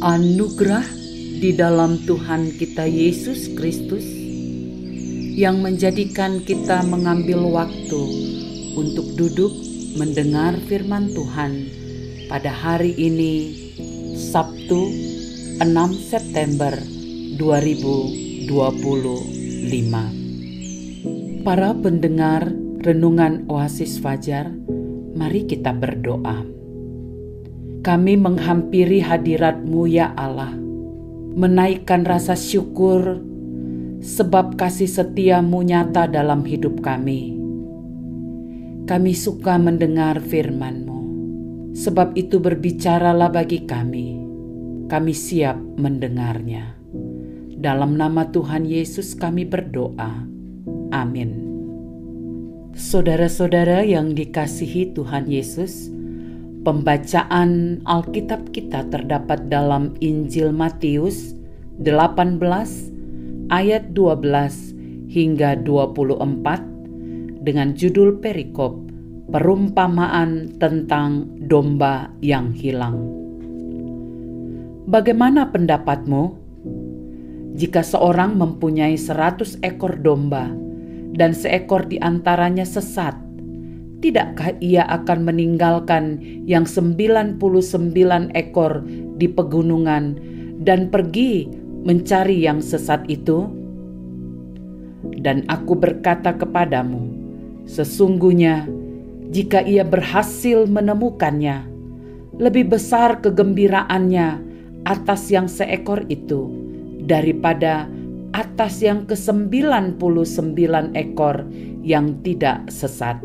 Anugerah di dalam Tuhan kita Yesus Kristus yang menjadikan kita mengambil waktu untuk duduk mendengar firman Tuhan pada hari ini, Sabtu 6 September 2025. Para pendengar Renungan Oasis Fajar, mari kita berdoa. Kami menghampiri hadirat-Mu ya Allah, menaikkan rasa syukur sebab kasih setia-Mu nyata dalam hidup kami. Kami suka mendengar firman-Mu, sebab itu berbicaralah bagi kami. Kami siap mendengarnya. Dalam nama Tuhan Yesus kami berdoa. Amin. Saudara-saudara yang dikasihi Tuhan Yesus, pembacaan Alkitab kita terdapat dalam Injil Matius 18 ayat 12 hingga 24 dengan judul perikop perumpamaan tentang domba yang hilang. Bagaimana pendapatmu? Jika seorang mempunyai 100 ekor domba dan seekor di antaranya sesat, tidakkah ia akan meninggalkan yang 99 ekor di pegunungan dan pergi mencari yang sesat itu? Dan aku berkata kepadamu, sesungguhnya jika ia berhasil menemukannya, lebih besar kegembiraannya atas yang seekor itu daripada atas yang ke-99 ekor yang tidak sesat.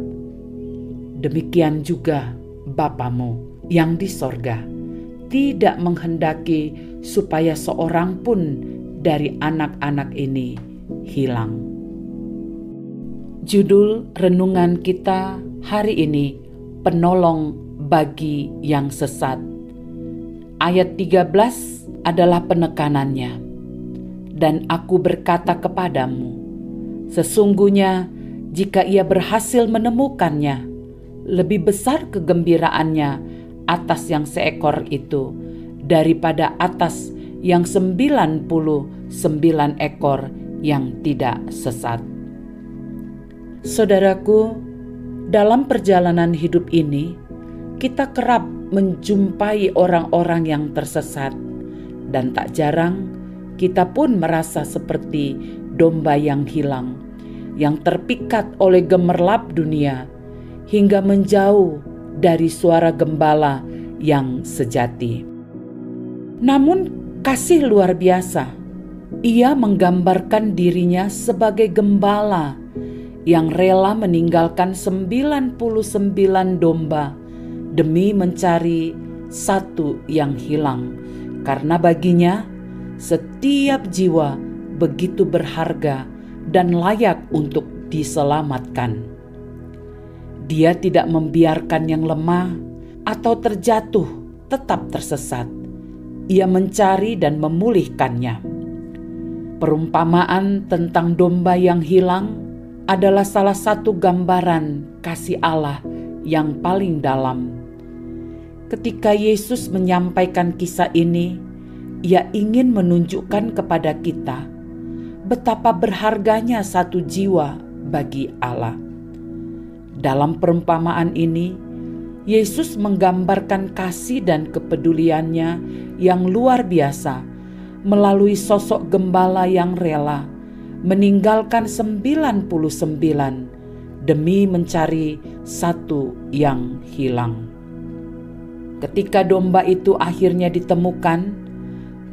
Demikian juga Bapamu yang di sorga tidak menghendaki supaya seorang pun dari anak-anak ini hilang. Judul renungan kita hari ini, penolong bagi yang sesat. Ayat 13 adalah penekanannya. Dan aku berkata kepadamu, sesungguhnya jika ia berhasil menemukannya, lebih besar kegembiraannya atas yang seekor itu daripada atas yang 99 ekor yang tidak sesat. Saudaraku, dalam perjalanan hidup ini, kita kerap menjumpai orang-orang yang tersesat, dan tak jarang kita pun merasa seperti domba yang hilang, yang terpikat oleh gemerlap dunia, hingga menjauh dari suara gembala yang sejati. Namun kasih luar biasa, ia menggambarkan dirinya sebagai gembala yang rela meninggalkan 99 domba demi mencari satu yang hilang, karena baginya setiap jiwa begitu berharga dan layak untuk diselamatkan. Dia tidak membiarkan yang lemah atau terjatuh tetap tersesat. Ia mencari dan memulihkannya. Perumpamaan tentang domba yang hilang adalah salah satu gambaran kasih Allah yang paling dalam. Ketika Yesus menyampaikan kisah ini, Ia ingin menunjukkan kepada kita betapa berharganya satu jiwa bagi Allah. Dalam perumpamaan ini, Yesus menggambarkan kasih dan kepeduliannya yang luar biasa melalui sosok gembala yang rela meninggalkan 99 demi mencari satu yang hilang. Ketika domba itu akhirnya ditemukan,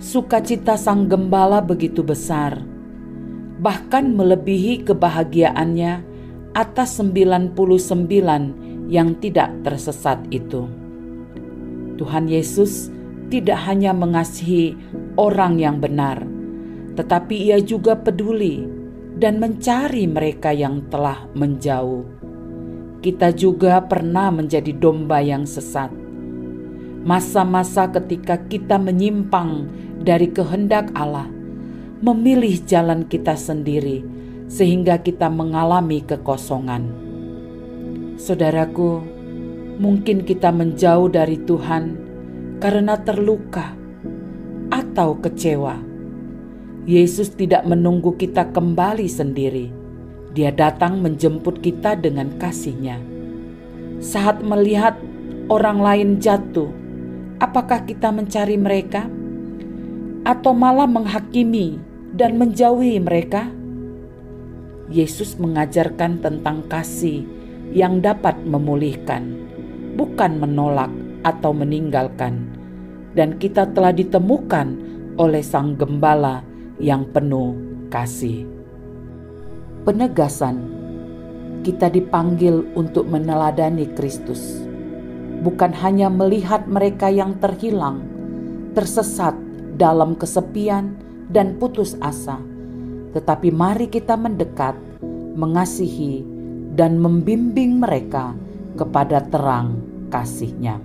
sukacita sang gembala begitu besar, bahkan melebihi kebahagiaannya atas 99 yang tidak tersesat itu. Tuhan Yesus tidak hanya mengasihi orang yang benar, tetapi Ia juga peduli dan mencari mereka yang telah menjauh. Kita juga pernah menjadi domba yang sesat. Masa-masa ketika kita menyimpang dari kehendak Allah, memilih jalan kita sendiri, sehingga kita mengalami kekosongan. Saudaraku, mungkin kita menjauh dari Tuhan karena terluka atau kecewa. Yesus tidak menunggu kita kembali sendiri. Dia datang menjemput kita dengan kasih-Nya. Saat melihat orang lain jatuh, apakah kita mencari mereka? Atau malah menghakimi dan menjauhi mereka? Yesus mengajarkan tentang kasih yang dapat memulihkan, bukan menolak atau meninggalkan. Dan kita telah ditemukan oleh Sang Gembala yang penuh kasih. Penegasan, kita dipanggil untuk meneladani Kristus, bukan hanya melihat mereka yang terhilang, tersesat dalam kesepian dan putus asa, tetapi mari kita mendekat, mengasihi, dan membimbing mereka kepada terang kasih-Nya.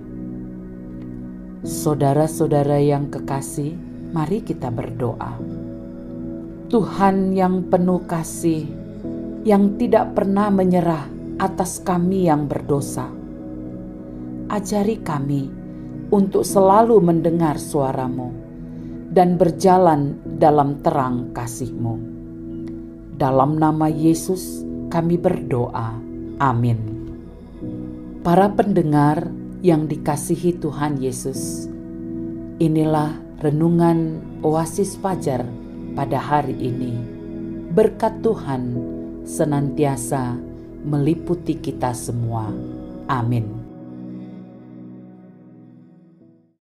Saudara-saudara yang kekasih, mari kita berdoa. Tuhan yang penuh kasih, yang tidak pernah menyerah atas kami yang berdosa, ajari kami untuk selalu mendengar suara-Mu dan berjalan dalam terang kasih-Mu. Dalam nama Yesus kami berdoa. Amin. Para pendengar yang dikasihi Tuhan Yesus, inilah renungan Oasis Fajar pada hari ini. Berkat Tuhan senantiasa meliputi kita semua. Amin.